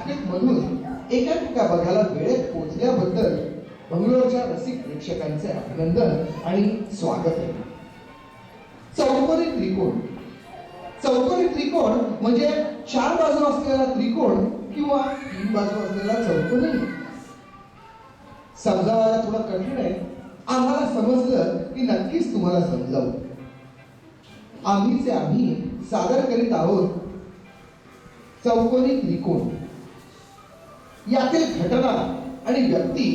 नाशिकमधून एकांकिका बघायला वेळेत पोहोचल्याबद्दल बंगलोरच्या रसिक प्रेक्षकांचे अभिनंदन आणि स्वागत आहे. चौकोनी त्रिकोण. चौकोनी त्रिकोण म्हणजे 4 बाजू असलेला त्रिकोण किंवा 3 बाजू असलेला चौकोन नाही. समजावायला थोडं कठीण आहे. आम्हाला समजलं की नक्कीच तुम्हाला समजावं. आम्ही सादर करीत आहोत चौकोनी त्रिकोण. यातील घटना आणि व्यक्ती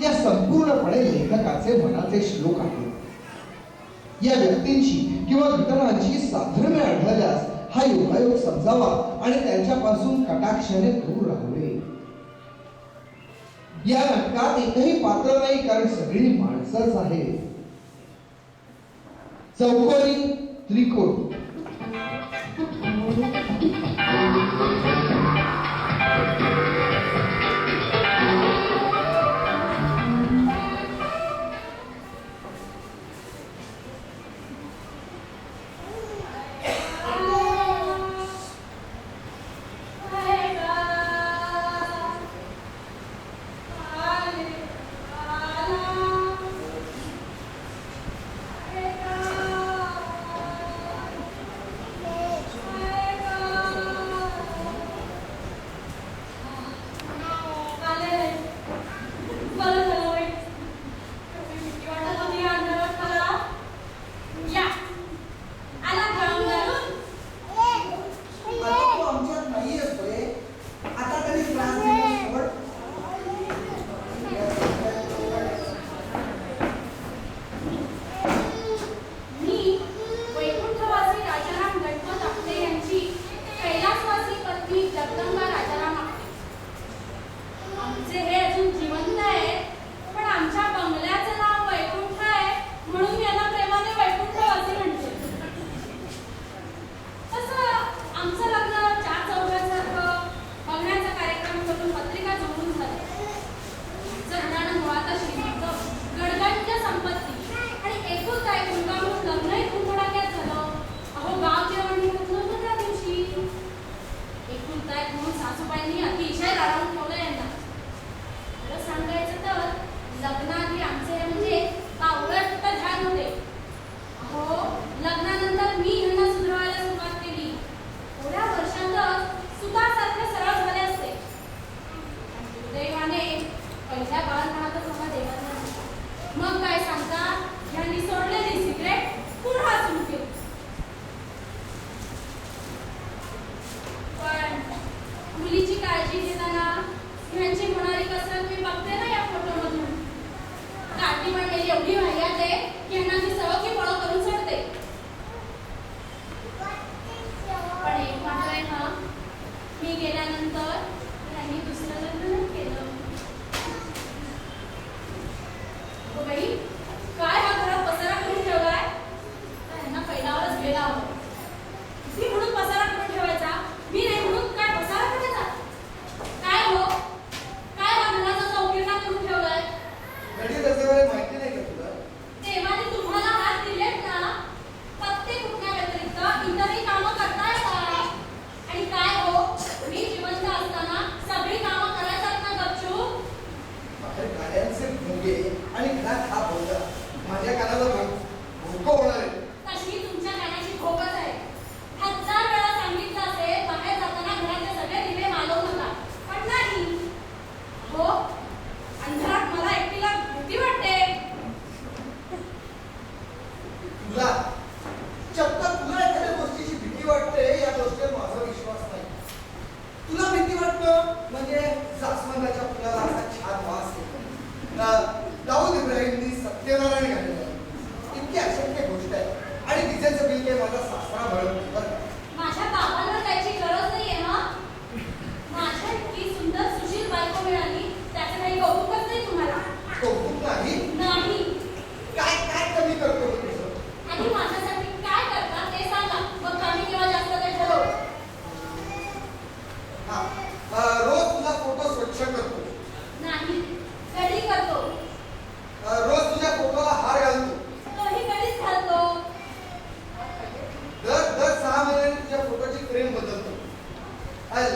या संपूर्णपणे लेखकाचे मनाचे श्लोक आहेत. या व्यक्तींची किंवा घटनांची साधर्म्य आढळल्यास हा योगायोग समजावा आणि त्यांच्यापासून कटाक्षाने दूर राहावे. या नाटकात एकही पात्र नाही, कारण सगळी माणसंच आहे. चौकोनी त्रिकोण.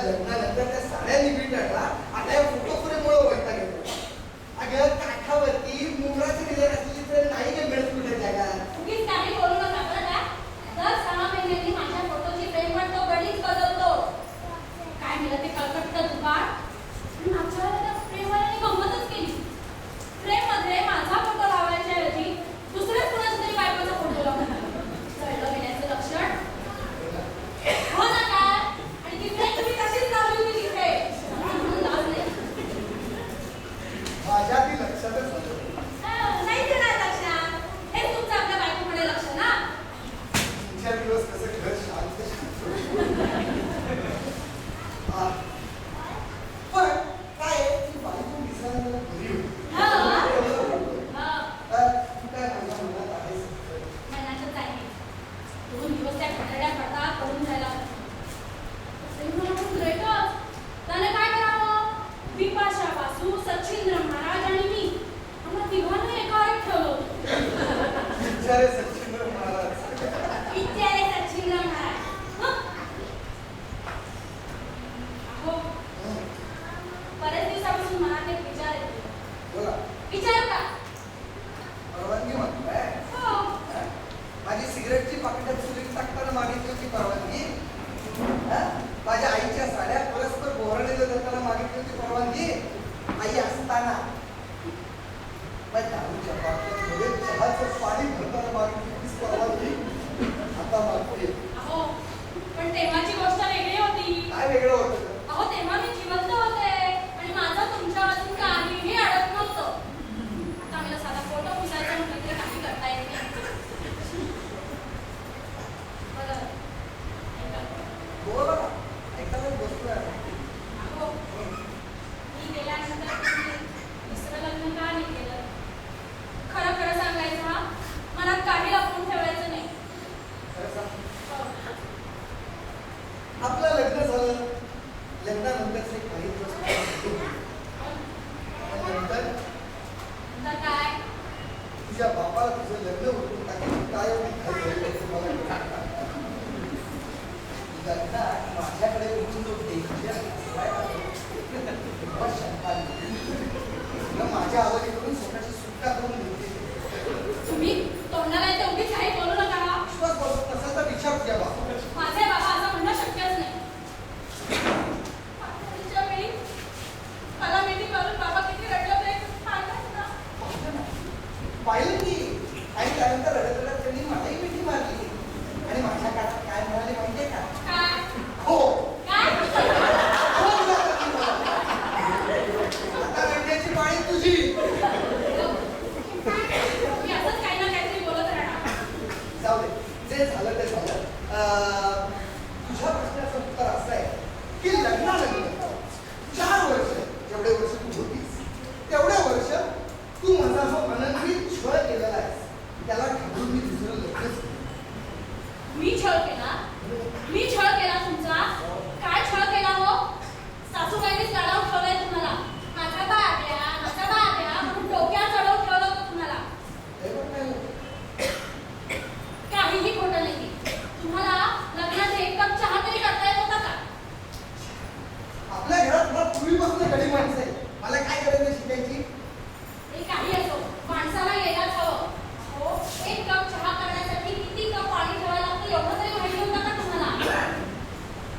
लग्नानंतर त्या साड्या निघतात बिचारे सचिनराव महाराज. बिचारे सचिनराव महाराज. हं? अहो, बरेच दिवसापासून मनात एक विचार येतो. बोला. विचार का? परवानगी म्हणताय? हो. माझी सिगरेटची पाकिटात सुरीत टाकताना मागितली होती परवानगी. माझ्या आईच्या साड्या परस्पर बोहरलेल्या देताना मागितली होती परवानगी. आई असताना दारूच्या बाटल्यांमध्ये चहाचं पाणी भरताना मागितली होती परवानगी. आता मागते. अहो, पण तेव्हाची गोष्ट वेगळी होती. काय वेगळं होतं? अहो, तेव्हा मी जिवंत होते आणि माझं तुमच्या वाचून काहीही अडत नव्हतं. आता मला साधा फोटो पुसायचा म्हटलं तरी काही करता येत नाही. बरं, ऐका. बोला ना. ऐकायला गोष्ट आहे. अहो, मी गेल्यानंतर तुम्ही दुसरं लग्न का नाही केलं? खरं खरं सांगायचं हा, मनात काही लपवून ठेवायचं नाही. खरं सांग. हो. आपलं लग्न झालं. लग्नानंतरचे काही दिवस नंतर नंतर काय? तुझ्या बापाला तुझं लग्न उठून टाकून काय माझ्याकडे उठून तो माझ्या आवडीकडून स्वतःची सुटका करून घेतली. तुम्ही तोंडाला येते उगीच काही बोलू नका. विश्वास बसत नसेल तर विचार घ्या बा. माझे बाबा असं म्हणणं शक्यच नाही. आताच्या वेळी मला मीटिंग करून बाबा किती रडलं ते सांगायचं ना. पाहिलं की आणि त्यानंतर रडत रडत त्यांनी मलाही मिठी मारली आणि माझ्या काळात काय म्हणाले माहितीये का? काय? हो. काय? हो म्हणाले मला. आता रडण्याची पाळी तुझी. मी असंच काही ना काहीतरी बोलत राहणार. जाऊ दे. जे झालं ते झालं. तुझ्या प्रश्नाचं उत्तर असं आहे की लग्नानंतर 4 वर्ष जेवढे वर्ष तू होतीस तेवढे वर्ष तू माझा जो अनन्वित छळ केलेला आहेस त्याला घाबरून मी दुसरं लग्नच केलं. मी छळ केला? मी छळ केला तुमचा? काय छळ केला हो? सासूबाईंनीच गाडावून ठेवलंय तुम्हाला. माझा बाब्या म्हणून डोक्यात चढवून ठेवलं होतं तुम्हाला. हे पण नाही. काहीही खोटं नाही. तुम्हाला लग्नात 1 कप चहा तरी करता येत होता का? आपल्या घरात मला पूर्वीपासून गडी माणसं आहे. मला काय करायचं शिकायची? ते काही असो, माणसाला यायलाच हवं. हो, 1 कप चहा करण्यासाठी किती कप पाणी ठेवायला लागतं एवढं तरी माहिती होतं का तुम्हाला?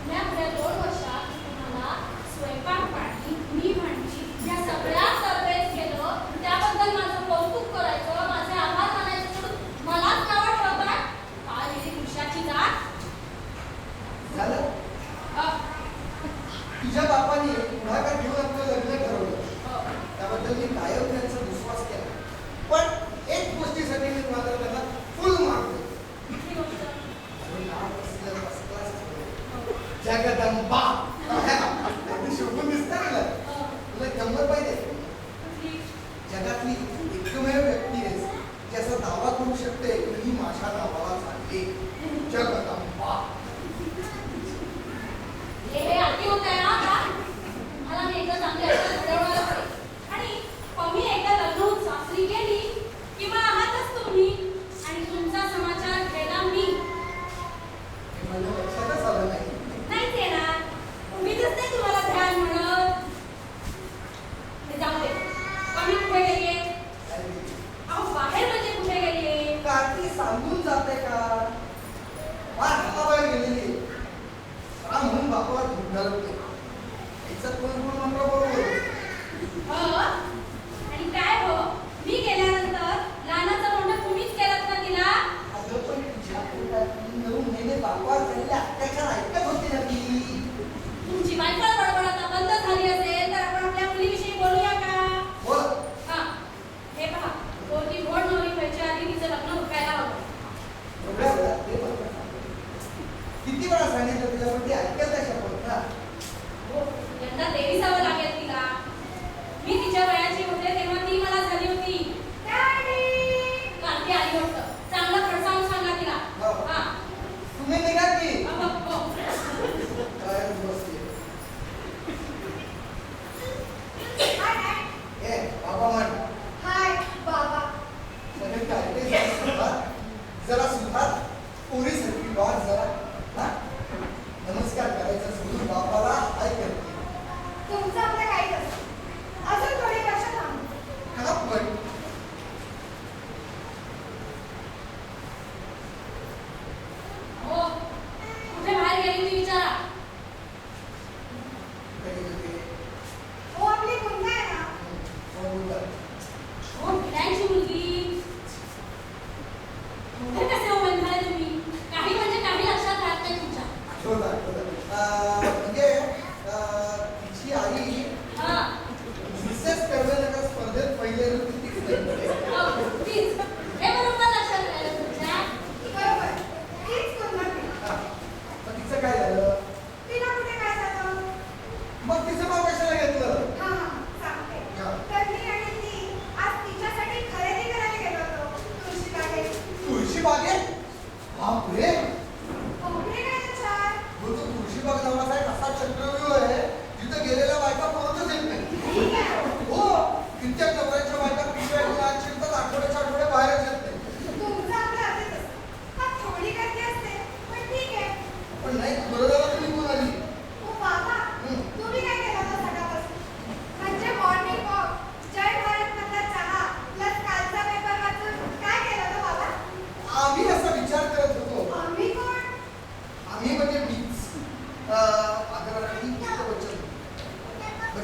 पुढ्या 2 वर्षात तुम्हाला स्वयंपाक पाणी, धुणी भांडी या सगळ्या तरबेज केलं. त्याबद्दल माझं कौतुक करायचं, माझे आभार मानायचे सोडून मलाच नावं ठेवतात. काय गेली पुरुषाची जात? झालं. तुझ्या बापाने पुढाकार घेऊन आपलं लग्न ठरवलं. त्याबद्दल मी कायम त्यांचा विश्वास केला. पण एक गोष्टीसाठी मी मात्र त्यांना फुल मार्क देतो. जगदंबा शोभून दिसतं ना तुला गंमत पाहिजे. जगातली एकमेव व्यक्ती आहेस ज्याचा दावा करू शकते की माझ्या नावाला झाले. जगदंबा. हे अति होत आहे ना. मला मी एकदा चांगली आयुष्यात घडवणार आहे. आणि मी एकदा लग्न होऊन सासरी गेली किंवा आहातच तुम्ही आणि तुमचा समाचार घ्यायला मी. हे माझ्या लक्षातच आलं नाही. नाहीच येणार. उगीच नाही तुम्हाला ध्यान म्हणत. हे जाऊ दे. मी कुठे गेलीये? अहो, बाहेर म्हणजे कुठे गेलीये? कार्ती सांगून जाते का? हाताबाहेर गेलेली का म्हणून बापाला धुंडाल होते. याचं कोण मात्र बरोबर. हो. आणि काय हो, मी गेल्यानंतर लहानाचं मोठं तुम्हीच केलं ना तिला. अगं पण तुझ्या पोटात 9 महिने बापावर झालेले अत्याचार ऐकत होती ना ती. तुमची बायको बडबड आता बंद झाली असेल तर आपण आपल्या मुलीविषयी बोलूया का? बोल. हा, हे पहा, पोरगी गोड नवरी व्हायच्या आधी तिचं लग्न उरकायला हवं. एवढ्या वेळात ते बरोबर. किती वेळा सांगितलं तुझ्या पण ती ऐकत नाही शकत ना. हो, यंदा 23 लागेल तिला. मी तिच्या वयाची होते तेव्हा ती मला झाली होती. काल ती आली होतं. चांगलं खडसावून सांगा तिला. हो. हा. तुम्ही निघा की. हो. काय बसली.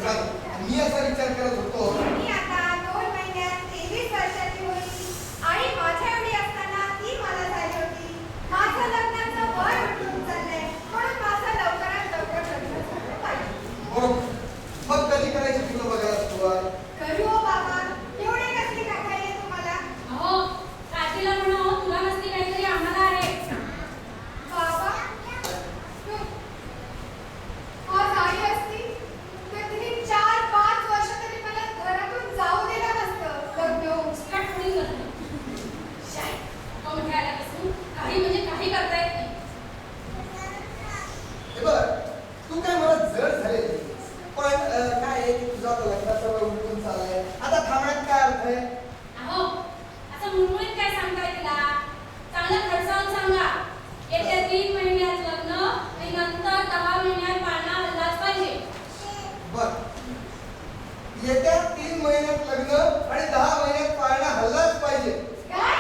चालेल. मी असा विचार करत होतो मी आता 2 महिन्यात 23 वर्षाची होईल. आई माझ्या एवढी असताना ती मला झाली होती. माझं लग्नाचं वय उठून चाललंय म्हणून माझं लवकरात लवकर लग्न झालं पाहिजे. बरोबर. मग कधी करायची तुला बघायला सुरुवात? करू हो बाबा, एवढे कसली काकाई आहे तुम्हाला? अहो काकीला म्हणा तुला नसती काहीतरी आम्हाला आहे. बाबा आज आई असती तर तिने 4-5 वर्ष तरी मला घरातून जाऊ दिलं नसतं. लग्न होऊन. स्कट कोणी करत शाय तो म्हणजे आल्यापासून काही म्हणजे काही करता येत नाही. हे बघ, तू काय मला जड झाले पण काय आहे की तुझा आता लग्नाचा वय उठून चाललाय. आता थांबण्यात काय अर्थ आहे? अहो असं मुळमुळीत काय सांगताय तिला? चांगलं खडसावून सांगा. येत्या 3 महिन्यात लग्न आणि नंतर 10 महिन्यात पाळणा हल्लाच पाहिजे. बर. येत्या 3 महिन्यात लग्न आणि 10 महिन्यात पाळणा हल्लाच पाहिजे. काय?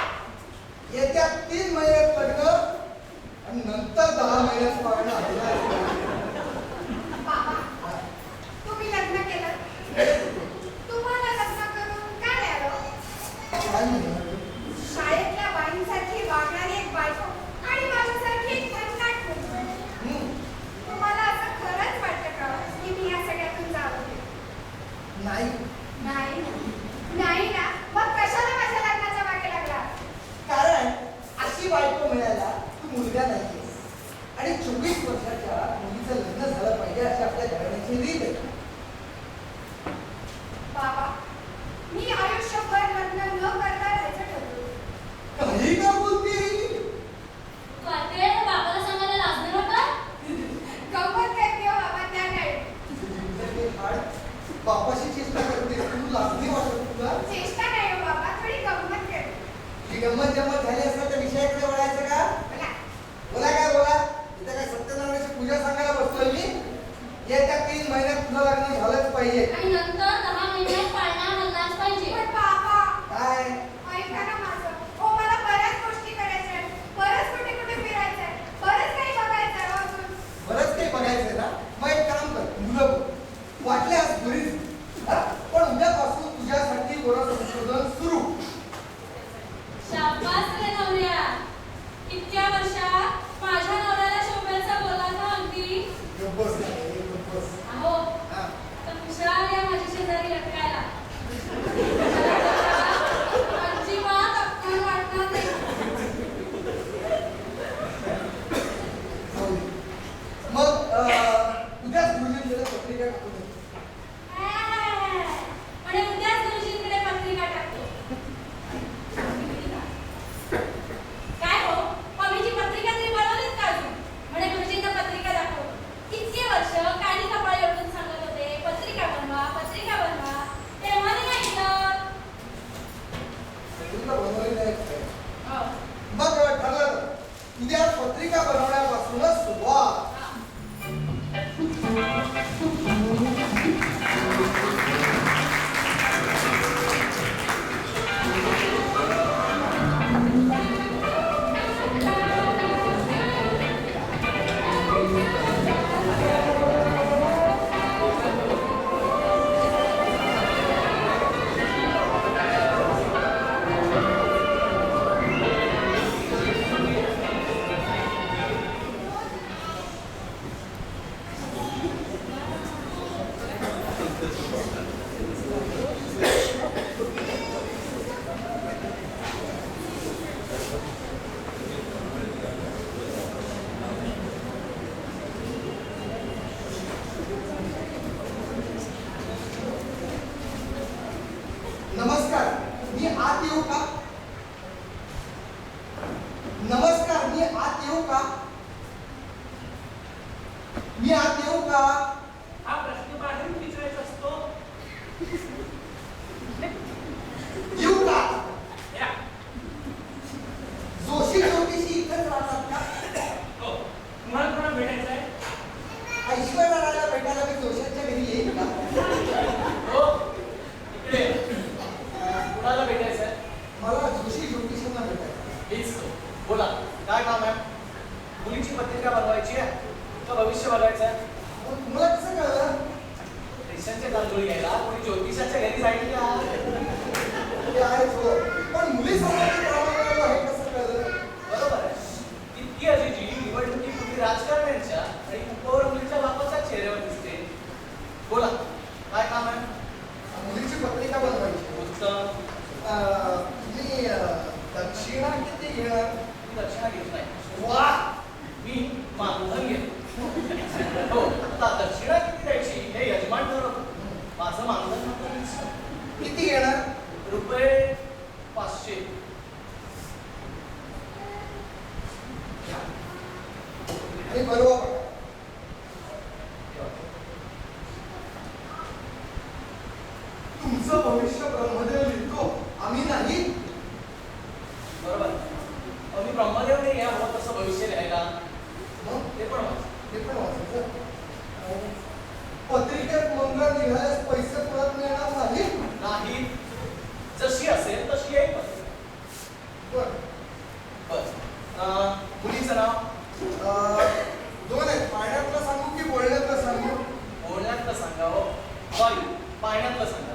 येत्या 3 महिन्यात लग्न आणि नंतर 10 महिन्यात पाळणा हल्लाच पाहिजे. बाबा तुम्ही लग्न केलं. तुम्हाला लग्न करून काय मिळालं? काय म्हणणार? शाळेतल्या बाईंसारखी वागणारी एक बायको आणि माझ्यासारखी एक भन्नाट मुलगी. तुम्हाला असं खरंच वाटतं का की मी या सगळ्यातून जावं? नाही. नाही नाही ना, मग कशाला माझ्या लग्नाच्या मागे लागला? कारण अशी बायको मिळायला तू मुलगा नाहीयेस आणि 24 वर्षाच्या मुलीचं लग्न झालं पाहिजे अशी आपल्या घराण्याची रीत आहे. बाबा मी आयुष्यभर लग्न न करता राहायचं ठरवलं. काही का बोलते? तू आता बाबाला सांगायला लाजणार होता? गंमत करते हो बाबा त्या काळी. बापाशी चेष्टा करते तू, लाजणी वाटत तुला? चेष्टा नाही हो बाबा, थोडी गंमत करते. ही गंमत जम्मत झाली असता तर विषयाकडे वळायचं का? बोला. बोला काय बोला? इथे काय सत्यनारायणाची पूजा सांगायला बसलोय मी? येत्या 3 महिन्यात तुझं लग्न झालंच पाहिजे. आणि नंतर 10 महिन्यात पाळणा हल्लाच पाहिजे. पण बाबा काय? ऐका ना माझं. हो मला बऱ्याच गोष्टी करायच्या आहेत. बरंच कुठे कुठे फिरायचं आहे. बरंच काही बघायचं आहे अजून. बरंच काही बघायचंय ना? मग एक काम कर, मुलं बघ. वाटल्यास घरीच. पण उद्यापासून तुझ्यासाठी बरं संशोधन सुरू. शाबास रे नवऱ्या. इतक्या वर्षात माझ्या नवऱ्याला शोभेचा बोला ना अगदी. गप्पस नाही, गप्पस. अहो हा. आता हुशार या माझ्या शेजारी लटकायला. अजिबात अपमान वाटणार नाही. जाऊ दे. मग उद्याच गुरुजींकडे पत्रिका टाकून दे. आणि उद्याच गुरुजींकडे पत्रिका टाकतो. काय हो मम्मीची पत्रिका तरी बनवलीत का अजून? म्हणे गुरुजींना पत्रिका दाखव. इतके वर्ष कानी कपाळी ओढून सांगत होते पत्रिका बनवा पत्रिका बनवा. तेव्हा नाही ऐकलं. पत्रिका बनवली नाही काय? हो. मग ठरलं. उद्या पत्रिका बनवण्यापासूनच सुरुवात. नमस्कार, मी आत येऊ का? नमस्कार, मी आत येऊ का? मी आत येऊ का? हा प्रश्न बाहेर विचारायचा असतो. येऊ का? या. जोशी ज्योतिषी इथंच राहतात का? हो. तुम्हाला कोणाला भेटायचं आहे? ऐश्वर्याला भेटायला मी जोशांच्या घरी येईल का? हो. इकडे. जुळी घ्यायला कोणी ज्योतिषाच्या घरी जाईल का? ते आहेच हो. पण मुलीसमोर प्रमाण हे कसं कळलं? बरोबर आहे. इतकी अजिजी निवडणुकीपूर्वी राजकारण्यांच्या आणि उपवर मुलीच्या बापाच्या चेहऱ्यावर दिसते. बोला, काय काम आहे? मुलीची पत्रिका बनवायची. उत्तम. मी दक्षिणा किती घेणार? मी दक्षिणा घेत नाही. वा, मी मानधन घेतो. हो, आता दक्षिणा किती द्यायची हे यजमान ठरवतो. माझं मानधन मात्र वीस. किती घेणार? रुपये 500. आणि बरोबर तुमचं भविष्य ब्रह्मदेव लिहितो, आम्ही नाही. बरोबर. मी ब्रह्मदेव नाही आहे, हवं तसं भविष्य लिहायला. मग ते पण वाच. ते पण वाचायचं. पत्रिकेत मंगळ निघाल्यास पैसे परत मिळणार नाही. नाही, जशी असेल तशी येईल पत्रिका. बरं. बस. मुलीचं नाव? दोन आहेत. पाण्यातलं सांगू की बोलण्यातलं सांगू? बोलण्यातलं सांगावं. वायू पाण्यातलं सांगा.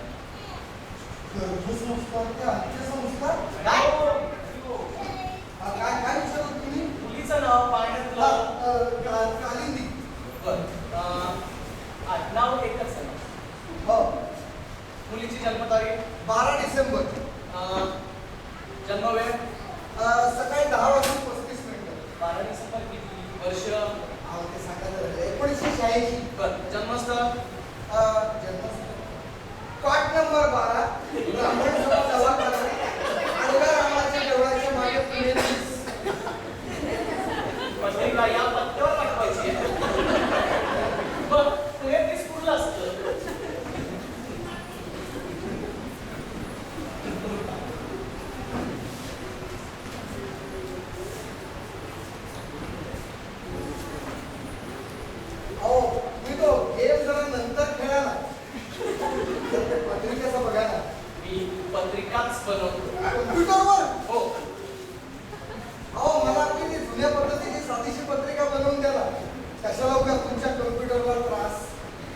गर्भसंस्कार ते अंत्यसंस्कार? काय काय काय विचारलं तुम्ही? मुलीचं नाव पाण्यातलं. कालिंदी. बरं. आडनाव एकच आहे. हो. मुलीची जन्मतारीख? 12 डिसेंबर. जन्मवेळ? सकाळी 10:35. 12 डिसेंबर किती? वर्ष? ते सांगायला लागले. 1986. बरं. जन्मस्थळ? जन्मस्थळ कॉट नंबर 12 ब्राह्मण समाज दवाखाना आडव्या रामाच्या देवळाच्या मागे पुणे 30. पत्रिका या पत्त्यावर पाठवायची आहे. बघ, पुढे 30 पुढलं असतं. अहो मी तो गेम जरा नंतर खेळायला पत्रिकेचा बघा ना. मी पत्रिकाच बनवतो. कम्प्युटरवर? हो. अहो मला आपली ती जुन्या पद्धतीची साधीशी पत्रिका बनवून द्या ना. कशाला उगाच तुमच्या कम्प्युटरवर त्रास?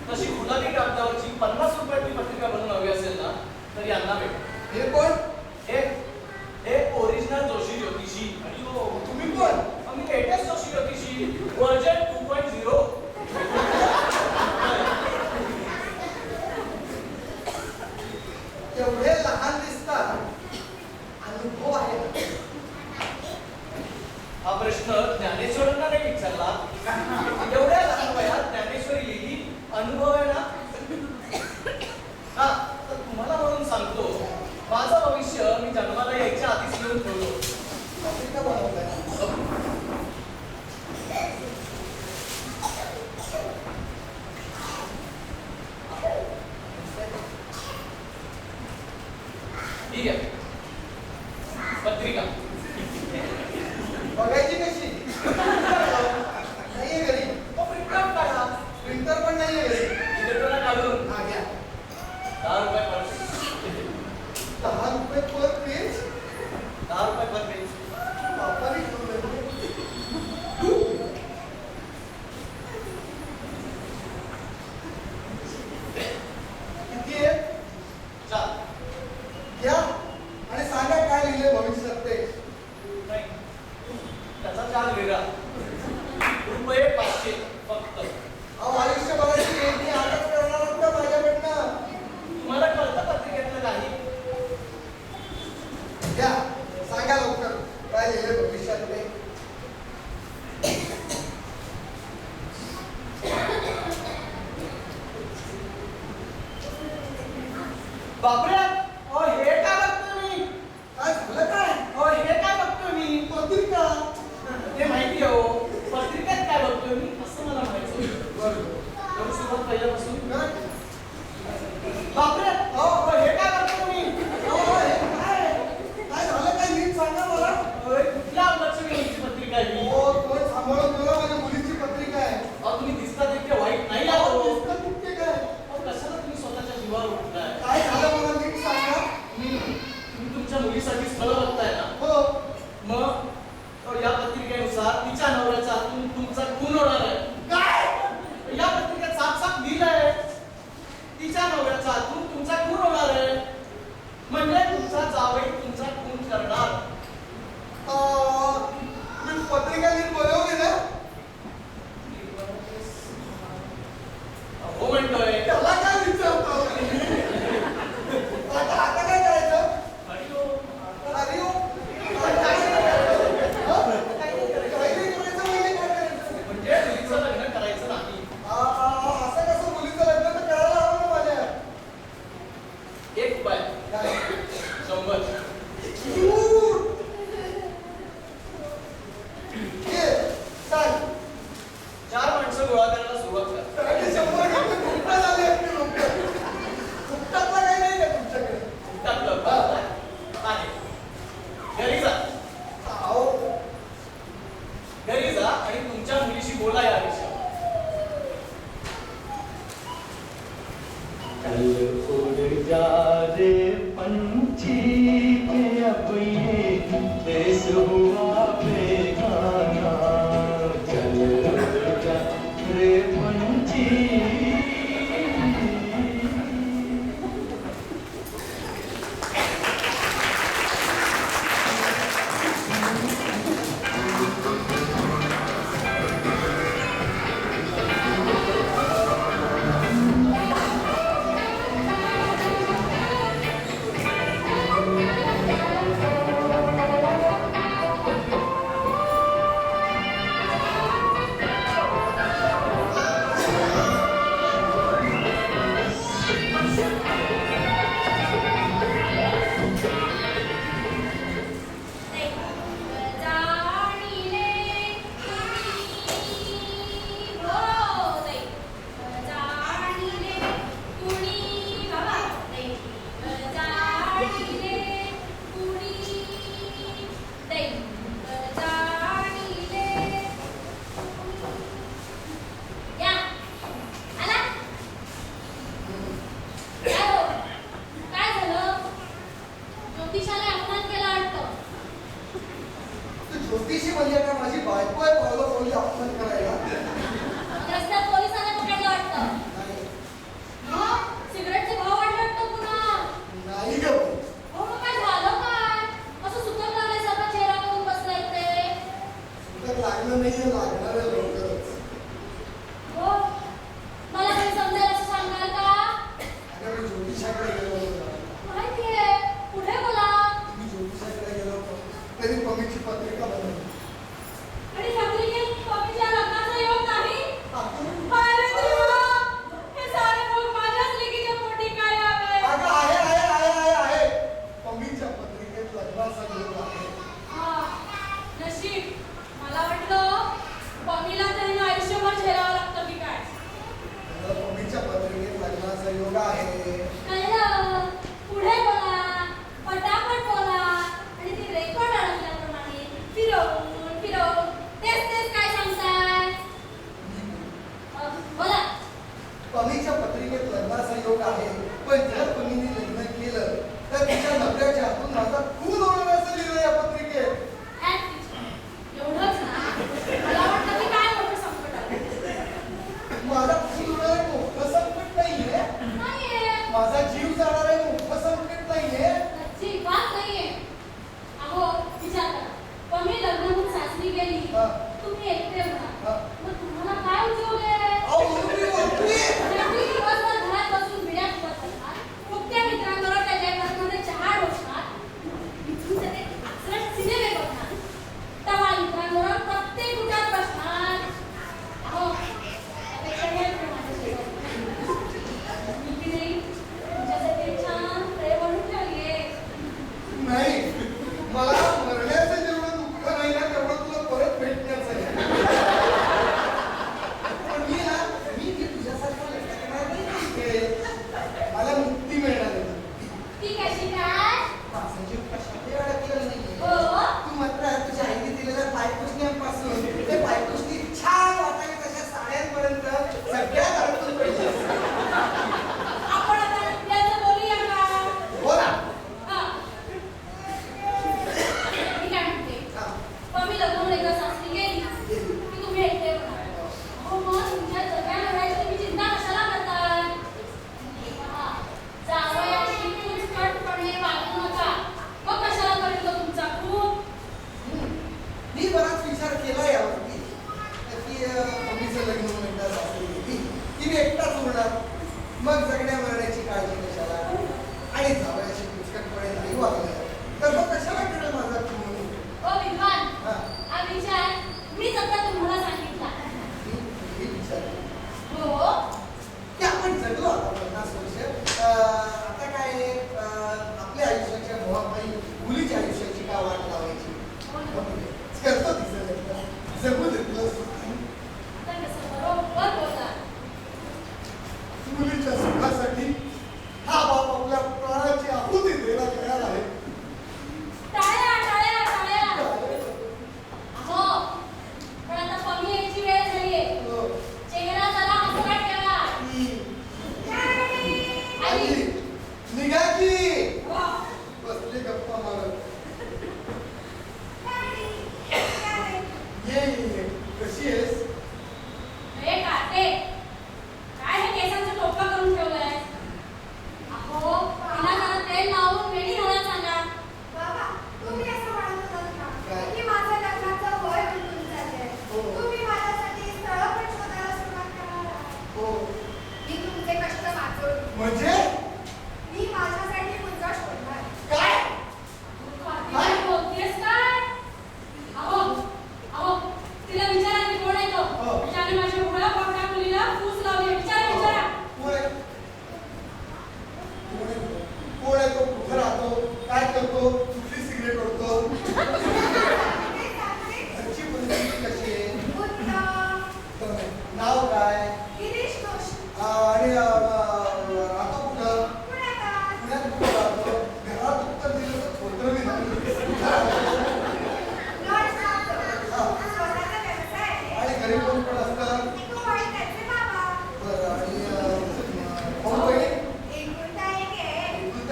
तशी गुलाबी कागदावरची 50 रुपयाची पत्रिका बनवून हवी असेल ना तर यांना भेट. हे कोण? हे ओरिजिनल जोशी ज्योतिषी. आणि हो, तुम्ही कोण? आम्ही लेटेस्ट जोशी ज्योतिषी व्हर्जन 2.0. एवढे लहान दिसतात, अनुभव आहे ना? हा प्रश्न ज्ञानेश्वरांना नाही विचारला. एवढ्या लहान वयात ज्ञानेश्वरी लिहिली, अनुभव आहे ना? हा, तर तुम्हाला म्हणून सांगतो, माझं भविष्य मी जन्माला यायच्या आधीच लिहून ठेवलो. पत्रिका बनवताय. ठीक आहे. पत्रिका बघायची कशी? नाहीये घरी. प्रिंट आउट काढा. प्रिंटर पण नाहीये घरी. इलेक्ट्रॉनिक काढून हा घ्या. 10 रुपये पर 10 रुपये पर पेज. 10 रुपये पर पेज. बापाने ठेवलंय. किती आहे? 4. घ्या आणि सांगा काय लिहिले भविष्यात ते. नाही, त्याचा चार्ज वेगळा. रुपये 500 फक्त. अहो आयुष्यभराची लेखणी आताच करणार आहात का माझ्याकडनं? तुम्हाला कळतं पत्रिकेतलं काही? घ्या सांगा लवकर काय लिहिले भविष्यात ते. बापरे, हे काय बघतोय मी? काय झालं काय? हे काय बघतोय मी? पत्रिका. ते माहिती आहे हो. पत्रिकेत काय बघतोय मी असं मला म्हणायचं होतं. बरोबर. सुरुवात पहिल्यापासून. Correct. बापरे, हे काय बघतोय मी? अहो, हे काय? काय झालं काय नीट सांगा मला. कुठल्या लक्ष्मी मुलीची पत्रिका आहे ही? हो थोडं सांभाळून बोला, माझ्या मुलीची पत्रिका आहे. तुम्ही दिसता तितके वाईट नाही अहो, आहो. दिसतं कुठे काय? कशाला तुम्ही स्वतःच्या जीवावर उठलाय? काय झालं मला नीट सांगा. तुम्ही तुमच्या मुलीसाठी स्थळ बघताय ना? हो. मग या पत्रिकेनुसार तिच्या नवऱ्याच्या हातून तुमचा खून होणार आहे. काय? या पत्रिकेत साफ साफ लिहिलंय तिच्या नवऱ्याचा वर्षाचा आतून तुमचा खून होणार आहे. म्हणजे तुमचा जावई तुमचा खून करणार. मी पत्रिका नीट बनवली ना? हो म्हणतोय. त्याला काय विचारतो? आता काय करायचं? अरे हो. अरे हो. काय नाही करायचं? म्हणजे मुलीचं लग्न करायचं नाही. असं कसं मुलीचं लग्न तर करायला हवं ना माझ्या. 1 रुपया. काय? 100. ये, सांग. 4 माणसं गोळा करायला सुरुवात करा. आणि 100 घेऊन फुकटात आले असते लोक. फुकटातला काही नाही का तुमच्याकडे? टाकलं आहे. घरी जा. अहो, घरी जा आणि तुमच्या मुलीशी बोला या विषयावर. कल उड़ जा रे पंछी के अब ये देश हुआ बेगाना. चल उड़ जा रे पंछी. तू ज्योतिषी म्हणजे काय? माझी बायको आहे पावलं अपमान करायला. रस्त्यात पोलिसांना पकडलं वाटतं. नाही, मग सिगरेटचे भाव वाढले वाटतं पुन्हा. नाही गं. हो मग काय झालं काय? असं सुतक लागल्यासारखा चेहरा करून बसलाय ते. तर लागलं नाहीये, लागणार आहे लवकरच. हो मला काही समजेल असं सांगाल का? अगं मी ज्योतिषाकडे गेलो होतो. माहितीये, पुढे बोला. मी ज्योतिषाकडे गेलो होतो. त्यांनी पमीची पत्रिका बनवली. आणि पत्रिकेत पमीच्या लग्नाचा योग नाही. अगं अरे देवा, हे सारे लोक माझ्याच लेकीच्या पोटी काय आले? आहे. पमीच्या पत्रिकेत लग्नाचा योग आहे. हा, नशीब. मला वाटलं पमीला तरी आयुष्यभर झेलावं लागतं की काय. अगं, पमीच्या पत्रिकेत लग्नाचा योग आहे. कळलं. पुढे बोला, पटापट बोला. आणि ते रेकॉर्ड अडकल्याप्रमाणे फिरवून तेच काय सांगताय? बोला. पमीच्या पत्रिकेत लग्नाचा योग आहे. पण जर पमीने लग्न केलं तर तिच्या नवऱ्याच्या हातून माझा खून होणार असं लिहिलं या पत्रिकेत. एवढंच ना? मला वाटतं की काय मोठं संकट आलं. माझा खून होणार आहे मोठं संकट नाहीये. नाहीये. माझा जीव जाणार आहे मोठं संकट नाहीये. अजिबात नाहीये. अहो, विचार करा. पमी लग्न होऊन सासरी गेली. हा. तुम्ही एकटे हा. होणार. मग तुम्हाला काय उद्योग आहे? अहो, म्हणून मी बोलतोय. एवढी दिवसभर घरात बसून बिड्या फुकत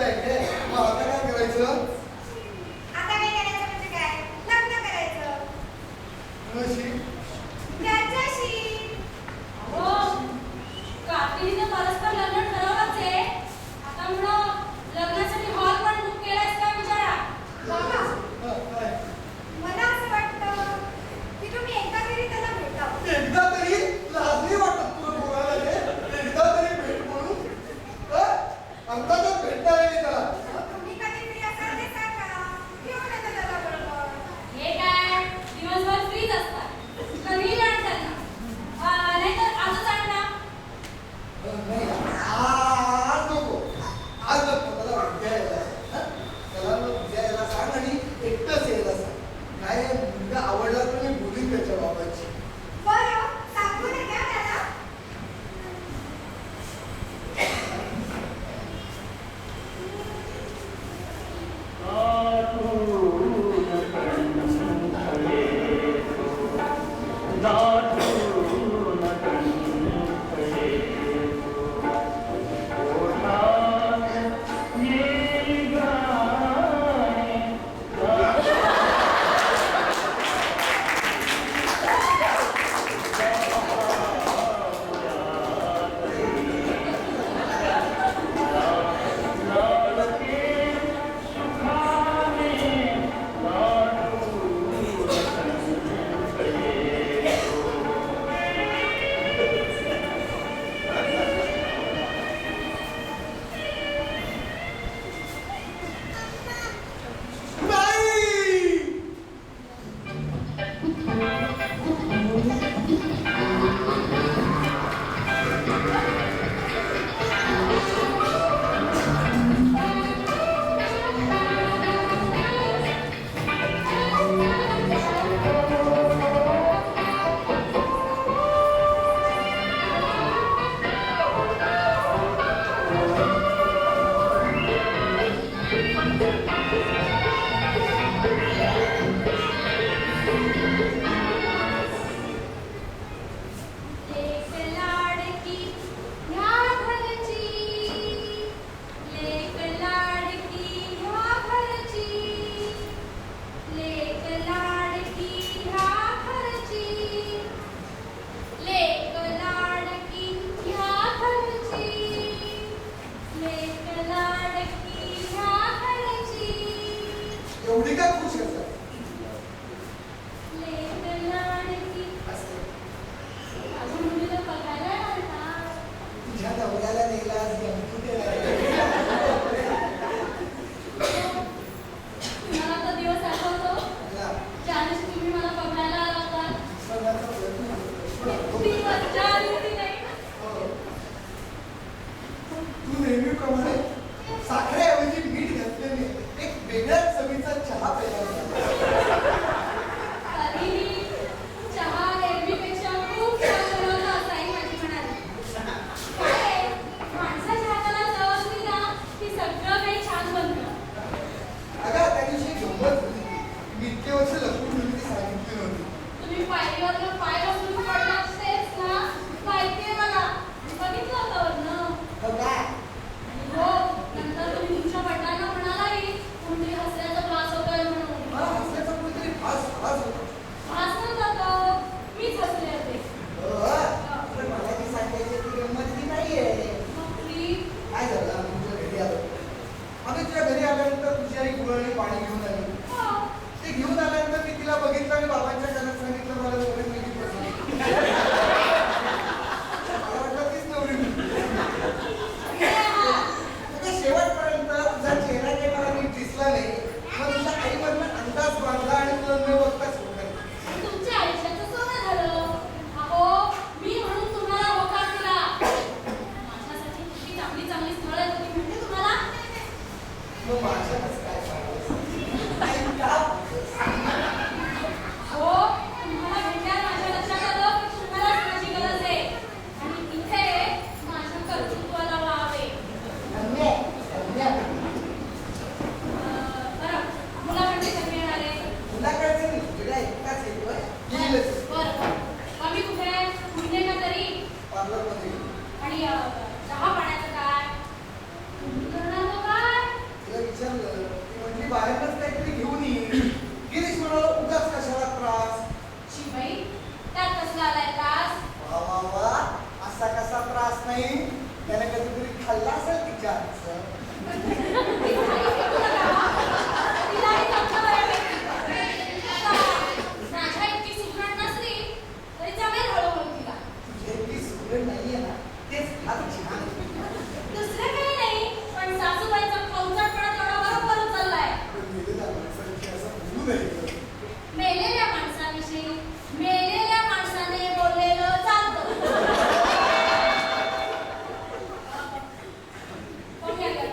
आहे काय? मग आता काय करायचं? आता काय करायचं म्हणजे काय? लग्न करायचं. कोणाशी? त्याच्याशी. हो कार्तिकीचं परस्पर लग्न ठरवलंच आहे. आता म्हणून लग्नासाठी हॉल पण बुक केलायस का विचारा. बाबा, हा, काय? मला असं वाटतं की तुम्ही एकदा तरी त्याला भेटावं. एकदा तरी लाज नाही वाटत तुला बोलायला रे? एकदा तरी भेट म्हणून अंदाजच भेटणार आहे मी त्याला. तुम्ही कधी फ्री असाल ते सांगा. घेऊन येते त्याला बरोबर. हे काय दिवसभर फ्रीच असतात. कधीही आण त्यांना. नाहीतर आजच आण ना. नाही, आज नको. आज नको. त्याला उद्या यायला सांग. हं? त्याला मग उद्या यायला सांग आणि एकटंच यायला सांग. काय मुलगा आवडला तर मी बोलीन त्याच्या बाबाची. बरं, सांगून द्या त्याला. नाही! लेक लाडकी ह्या घरची. लेक लाडकी ह्या घरची. लेक लाडकी ह्या घरची. लेक लाडकी ह्या घरची. लेक लाडकी ह्या घरची. एवढी काय खुश असतात? लेक लाडकी. असं. अजून मुलीला बघायला येणार. तुझ्या नवऱ्याला नेला आज गणपती आहे. तुम्हाला तो दिवस आठवतो मला ज्या दिवशी तुम्ही मला बघायला आला होता. सांगायचा प्रयत्न करतो. ती मज्जा आली होती नाही. हो. तू नेहमीप्रमाणे साखरेऐवजी मीठ घातलेले एक वेगळ्याच चवीचा चहा प्यायला होता. तरीही चहा एरवीपेक्षा खूप छान बनवला असं आई माझी म्हणाली. काय माणसाच्या हाताला चव असली ना की सगळं काही छान बनतं. अगं त्या दिवशी एक गंमत झाली. मी इतके वर्ष लपून ठेवली ती सांगितली नव्हती. तुम्ही पायरीवरनं पाय घसरून पडला असतेच ना. माहितीये मला. बघितलं होतं वरनं. हो काय? आणि हो नंतर तुम्ही तुमच्या वडिलांना म्हणालाही कोणतरी हसण्याचा भास होतोय म्हणून. मला हसण्याचा कुठेतरी फास होता. भास नव्हता तो. मीच हसले होते. पण मला ती सांगायची ती गंमत ती नाहीये. मग ती काय झालं? आम्ही तुझ्या घरी आलो. आम्ही तुझ्या घरी आल्यानंतर तुझी आई गुळाने पाणी घेऊन आली. हो. ते घेऊन आल्यानंतर मी तिला बघितलं आणि बाबांच्या कानात सांगितलं मला नवरी मुलगी पसंत. मला वाटलं तीच नवरी मुलगी. म्हणजे शेवटपर्यंत तुझा चेहरा काही मला नीट दिसला नाही. मग तुझ्या आईवरनं अंदाज बांधला आणि तुला न बघता सोडलं. तुमच्या आयुष्याचं सोनं झालं. अहो मी म्हणून तुम्हाला होकार दिला. माझ्यासाठी किती चांगली चांगली स्थळं आहेत होती म्हणते तुम्हाला. मग माझ्याच काय सांगायचं? आई का बोलतेस? हो तुम्हाला भेटल्यावर माझ्या लक्षात आलं की तुम्हालाच माझी गरज आहे. आणि इथे माझ्या कर्तृत्वाला वाव आहे. धन्य, धन्य. बरं मुलाकडे कधी येणार आहे? मुलाकडचे नाही, तुझ्या एकटाच येतोय. येईलच. बरं कमी कुठे कुठे का तरी. पार्लरमध्ये. आणि चहा पाण्याचं काय? तुम्ही करणार तो काय? विचारायचं. ती खाली फेकू नका, हा. तिलाही जमतं बऱ्यापैकी. आता माझ्या इतकी सुगरण नसली तरी जमेल हळूहळू तिला. तुझी इतकी सुगरण नाहीये ना, तेच फार छान आहे. दुसरं काही नाही, पण सासूबाईचा खवचटपणा तेवढा बरोबर उचललाय. पण मेलेल्या माणसाविषयी असं बोलू नये गं. मेलेल्या माणसाविषयी मेलेल्या माणसाने बोललेलं चालतं. कोण गेलं?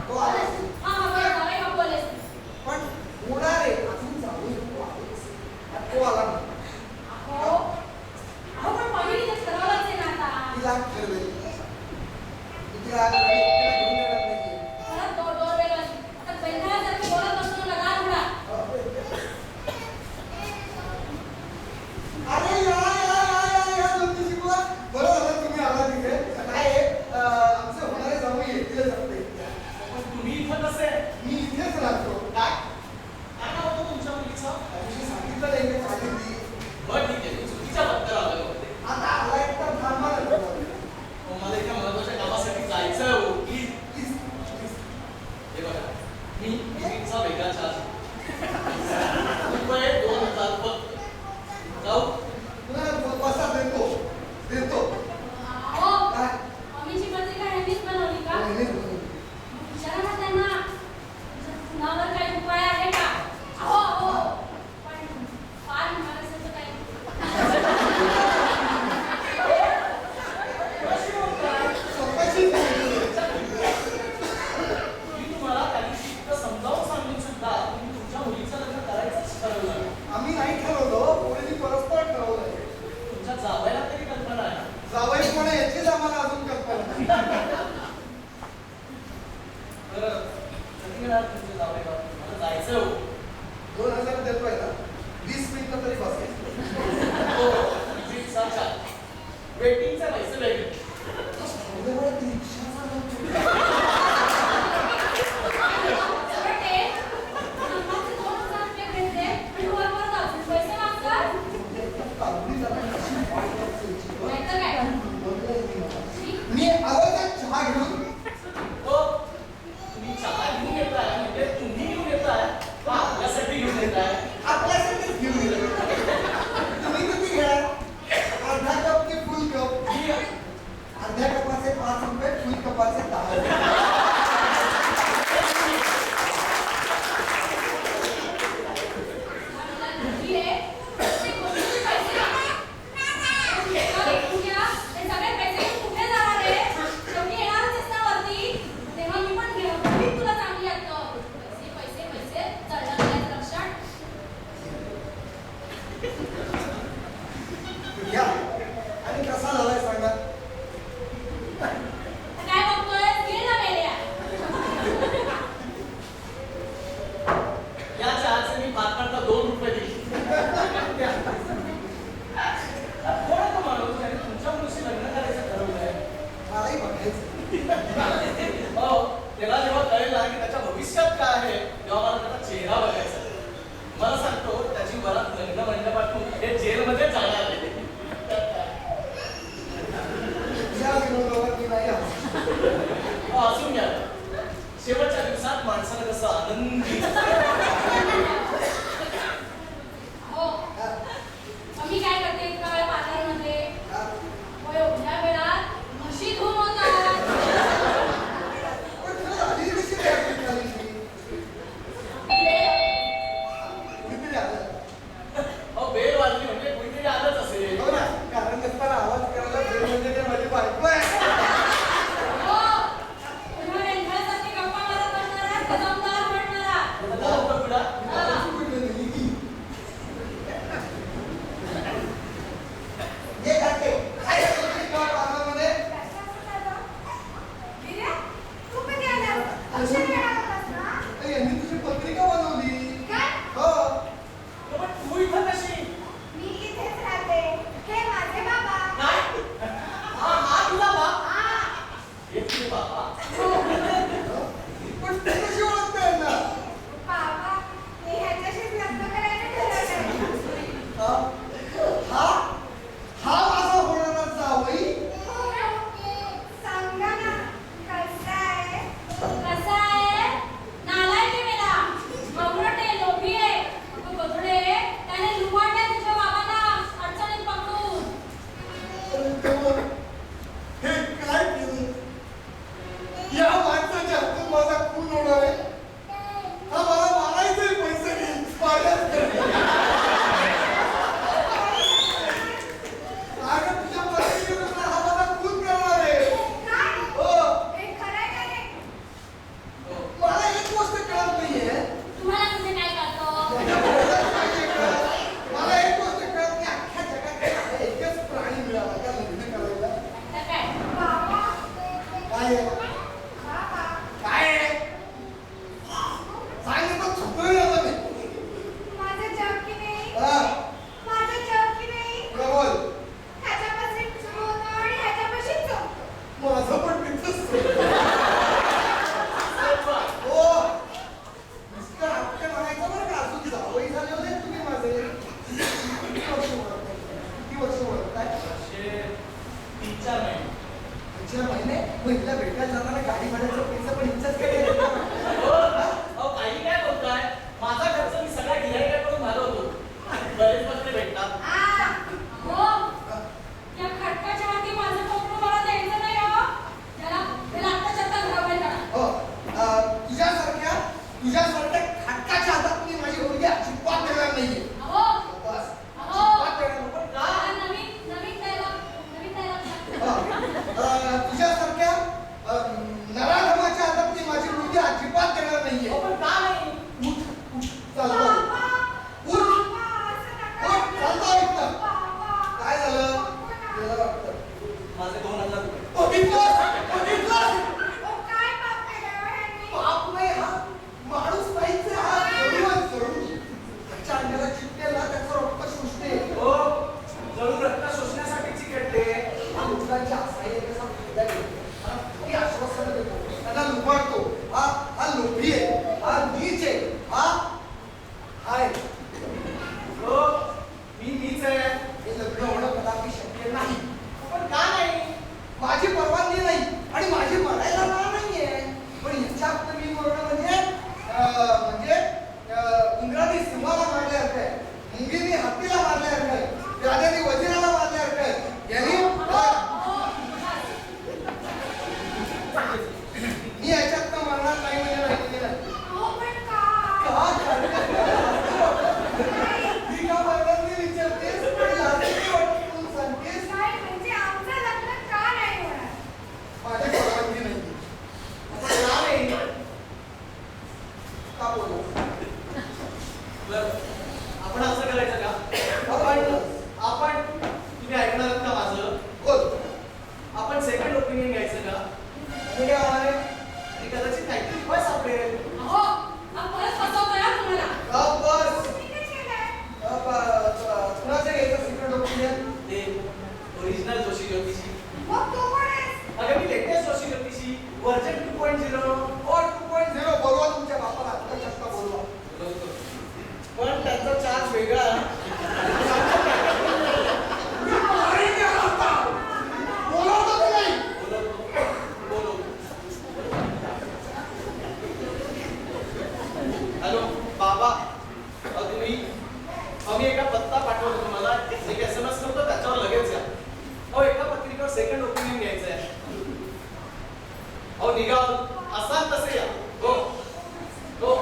तो आलास. हा, हा, बरं, जावई का बोललेस? पण होणार आहे, अजून जाऊ नको आहेस. तो आला ना, अहो, अहो, पण पहिली तर ठरवलंच आहे ना आता. तिला ठरवेल. तिला घेऊन येणार नाहीये. परत दोर वेगळं. आता बेंगाळ्यासारखं बोलत बसतो ना, गार उडा. अरे या तुमची शिकवा. बरं झालं तुम्ही आला तिथे. काय आहे, आमचे होणारे जावई येतील सांगते. पण तुम्ही इथं कसे? मी इथेच राहतो. काय काय नाव होतं तुमच्या मुलीचं? त्याविषयी सांगितलं नाही का सांगितली. बरं ठीक आहे, मी चुकीच्या पत्त्यावर आलेलो होते. आता आला एकटा थांबा ना. हो, मला एका महत्त्वाच्या कामासाठी जायचं आहे हो. प्लीज. हे बघा, मी मुलीचा वेगळा चार्ज रुपये 2000 फक्त. जाऊ. बसा देतो. अहो, काय मम्मीची पत्रिका ह्यांनीच बनवली का? विचारा ना त्यांना. तुझ्या खुणावर काही उपाय आहे का? अहो, पण फार म्हणायचं काही. स्वतःची मी तुम्हाला त्या दिवशी इतकं समजावून सांगून सुद्धा तुम्ही तुमच्या मुलीचं लग्न करायचंच ठरवलं. आम्ही नाही ठरवलं, पोरीने परस्पर ठरवलंय. तुमच्या जावयाला तरी कल्पना आहे. जावई कोण आहे याचीच आम्हाला अजून कल्पना नाही. बरं, कधी येणार तुमचे जावई? मला जायचं हो. 2000 देतोय ना, 20 मिनिटं तरी बसेल. हो, विजिटचा चार्ज. वेटिंगचे पैसे वेगळे. रिक्षाचा सगळं ते नंबरचे 2000 रुपये भेटले आणि वरवर जाऊन पैसे मागतात. नाहीतर काय? मी आलो तर चहा घेऊन. हो, तुम्ही चहा घेऊन येताय म्हणजे तुम्ही घेऊन येताय का आपल्यासाठी घेऊन येताय? आपल्यासाठीच घेऊन येतो. तुम्ही किती घ्या? अर्धा कप की फुल कप? मी अर्ध्या कपाचे 5 रुपये, फुल कपाचे 10 रुपये. मला घरी आहे. ते कोणते पैसे नाही. एका कुठ्या ते सगळे पैसे कुठे जाणार आहे? शेवटी येणारच आहेस ना वरती. तेव्हा मी पण घेऊन तुला चांगली वाटतं. पैसे पैसे पैसे चढलं नाही लक्षात. घ्या. आणि कसा झालाय सांगा. काय बघतोय? घे ना मेल्या. या चहाचे मी पाच 2 रुपये दिले. कोण आहे तो माणूस ज्याने तुमच्या मुलीशी लग्न करायचं ठरवलंय? मलाही बघायचं. हो, त्याला जेव्हा कळेल ना की त्याच्या भविष्यात काय आहे तेव्हा मला त्याचा चेहरा बघायचा आहे. मला सांगतो त्याची वरात लग्न मंडपातून हे जेलमध्ये जाणार आहे. या विनोदावर मी नाही हसत. हो, असून घ्या. शेवटच्या दिवसात माणसाला कसं आनंदी हो. मम्मी काय करते इतका वेळ पार्लरमध्ये? होय, एवढ्या वेळात म्हशी धुवून होतात. पण तुला आली कशी काय आपली काळजी? कुणीतरी आलं. हो, बेल वाजली म्हणजे कुणीतरी आलंच असेल. हो ना, कारण नसताना आवाज करायला वेळ म्हणजे काय माझी बायको आहे. हो, तुम्हा वेंधळ्यासारखे गप्पा मारत बसणारा, का दमदार म्हणणारा? गाडी भाड्याचं पैसे पण हिच्याचकडे आहे. अहो काही काय बोलताय माझा खर्च मी सगळ्या गिऱ्हाईकाकडून घालवतो बरेच पत्रे भेटतात हो या खटकाच्या हाती माझं कोकण मला द्यायचं नाही हो त्याला आत्ताच्या आत्ता घराबाहेर काढा हो, तुझ्यासारख्या खटकाच्या हातात मी माझी मुलगी अजिबात देणार नाहीये. अहो बस, अहो अजिबात देणार नाही. पण का? नवीन डायलॉग तुझ्यासारख्या नराधमाच्या हातात मी माझी मुलगी अजिबात देणार नाहीये. अहो, पण का नाही उठ, उठ, चालतो. उठ, उठ, चालतो इथनं. काय झालं? गेलं वाटतं. माझे 2000 रुपये बघितलंस? बाप नाही हा माणूस नाहीच आहे हा. जळून त्याच्या अंगाला चिपटेला त्याचं रक्त शोषते. हो जळून रक्त शोषण्यासाठी चिकटते हा लोकांची आशाही कसा फायदा घेतो. हा किती आश्वासन देतो, त्यांना लुबाडतो. हा लोभी आहे, हा नीच आहे, हा आहे. हो मीच आहे हे लग्न होणं कदापि शक्य नाही. पण का नाही माझी परवानगी नाही आणि माझी मरायला ना नाहीये. पण ह्याच्यात मी मरणं म्हणजे इंग्रजी सिंहाला मारल्यासारखं आहे, मुंगीने हत्तीला मारल्यासारखं आहे, राजाने वजिराला मारल्यासारखं आहे. यांनी मी याच्यात मरणार नाही म्हणजे माहिती नाही. मी का मरणार नाही विचारतेस पण लाजते वाटून सांगतेस. माझी परवानगी नाही. पण का नाही का बोलू? बरं आपण असं करायचं का आपण तुम्ही ऐकणार आहात का माझं बोल. आपण सेकंड ओपिनियन घ्यायचं का मी काय होणार आहे? आणि कदाचित काहीतरी उपाय सापडेल अहो हा परत फसवतोय हा तुम्हाला बस. कुणाचं घ्यायचं सिक्रेट ओपिनियन? ते ओरिजिनल जोशी ज्योतिषी अगं मी लेटेस्ट जोशी ज्योतिषी व्हर्जन 2.0 और 2.0 बोलवा तुमच्या बापाला. आता चक्का बोलवा. पण त्याचा चार्ज वेगळा अरे मी आता बोलवतो की नाही? बोलो हॅलो बाबा तुम्ही आम्ही एका पत्ता पाठवतो तुम्हाला एक SMS करतो त्याच्यावर लगेच या अहो एका पत्रिकेवर सेकंड ओपिनियन घ्यायचं आहे अहो निघा असाल तसे या हो हो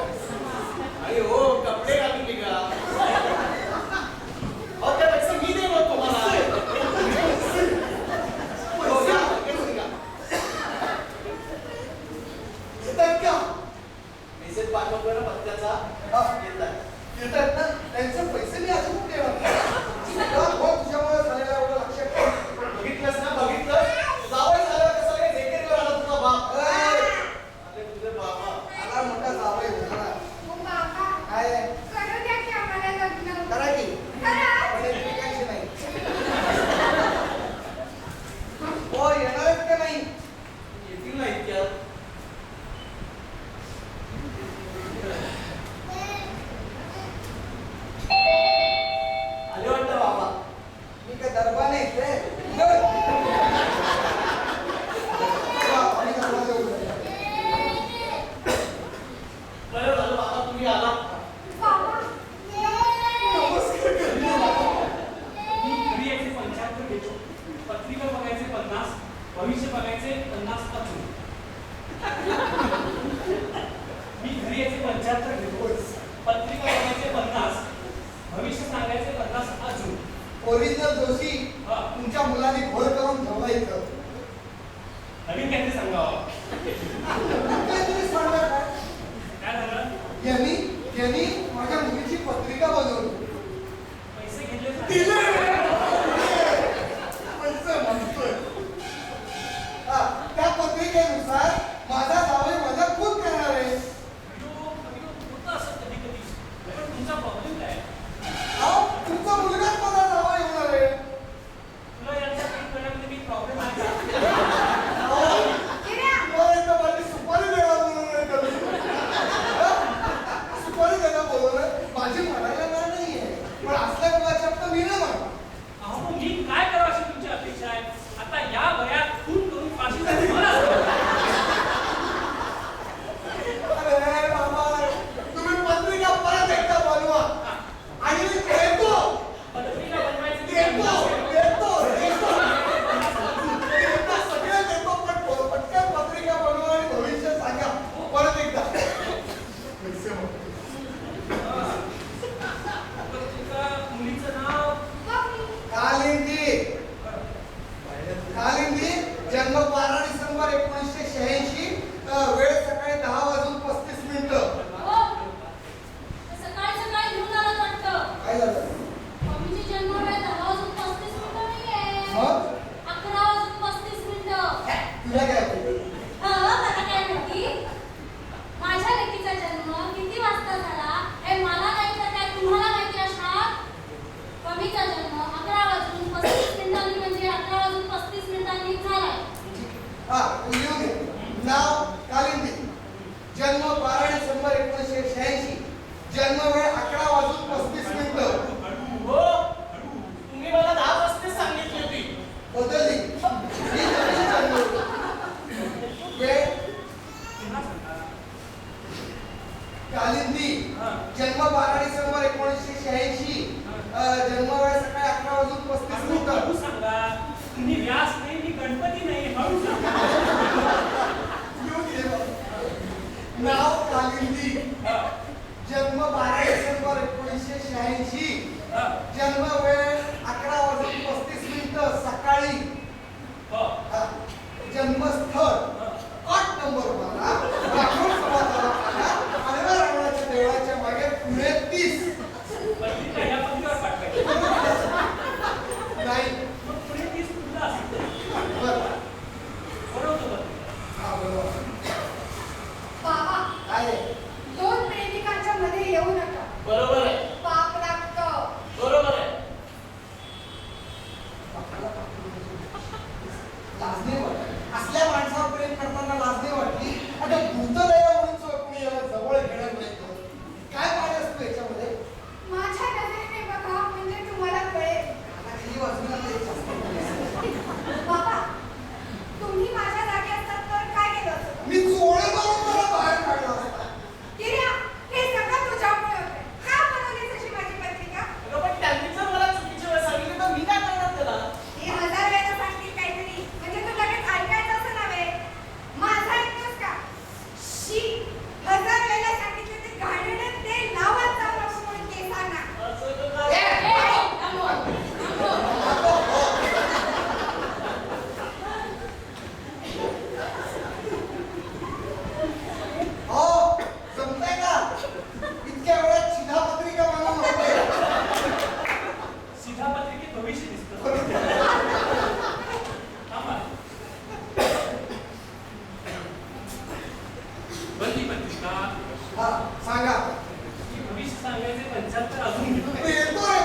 आणि हो कपडे घालून निघा अहो त्या पैसे मी देईन हो तुम्हाला हो या लगेच निघा येतात का? मेसेज पाठवतो ना पत्त्याचा येतात येतात ना? त्यांचे पैसे मी अजून कुठे देणार? सगळं हो तुझ्यामुळे झालेलं एवढं लक्षात ठेव. बघितलंस ना बघितलं जावई झालं कसं काय जेकेरीवर आला तुझा बाप अरे तुझे बाबा आला मोठा जावई होता. काय आहे? करा की. पण एक ठिकाणची नाही. हो येणार आहेत का नाही? येतील ना इतक्यात जन्म 12 डिसेंबर 1986. जन्म वेळ 11:35. हो तुम्ही मला 10:35 सांगितली होती. बदलली ही नवीन जन्म वेळ. कालिंदी जन्म 12 डिसेंबर 1986. जन्म वेळ सकाळी 11:35. हळू सांगा. तुम्ही व्यास नाही, मी गणपती नाही. हळू सांगा. येऊन ये बघ. नाव कालिंदी. जन्म 12 डिसेंबर 1986. जन्म वेळ 11:35 सकाळी. हो. जन्मस्थळ 8 नंबर 12 राठोड समाजाला आडव्या रावणाच्या देवळाच्या मागे पुणे 30. पत्रिका ह्या पत्रिकेवर पाठवायची. नाही मग पुढे 30 कुठला असेल? बरं. बरोबर बरोबर. हा बरोबर. बाबा, काय आहे? 2 प्रेमिकांच्या मध्ये येऊ नका. बरोबर आहे. पाप लागतं. बरोबर आहे. लाज नाही वाटत. असल्या माणसावर प्रेम करताना लाज नाही वाटली. आता भूतदया म्हणून कोणी याला जवळ घेणार नाही. काय पाहिजे असतो याच्यामध्ये? माझ्या नजरेने बघा, म्हणजे तुम्हाला कळेल. आता खाली बाजूला ते जास्त. बाबा, तुम्ही माझ्या जागी असतात तर काय केलं असतं? मी चोळे मारून मला बाहेर काढला असता. किर्या, हे सगळं तुझ्यामुळे होतंय. का बनवलीस अशी माझी पत्रिका? अगं, पण त्यांनी जर मला चुकीची वेळ सांगितली तर मी काय करणार त्याला? हे 1000 वेळा सांगतील काहीतरी, म्हणजे तू लगेच ऐकायचं असं नव्हे. माझा ऐकतोस का? शी, 1000 वेळा सांगितले ते घाणेरडे तेल नावात जाऊ नको म्हणून केसांना. असं तर काय? हो, जमतंय का? इतक्या वेळात शिधापत्रिका बनवून होते. सीधा पत्रिकेत भविष्य दिसतं. थांबा. बंदी पत्रिका. हा, सांगा. ही भविष्य सांगायचे 75 अजून घेतो. येतो रे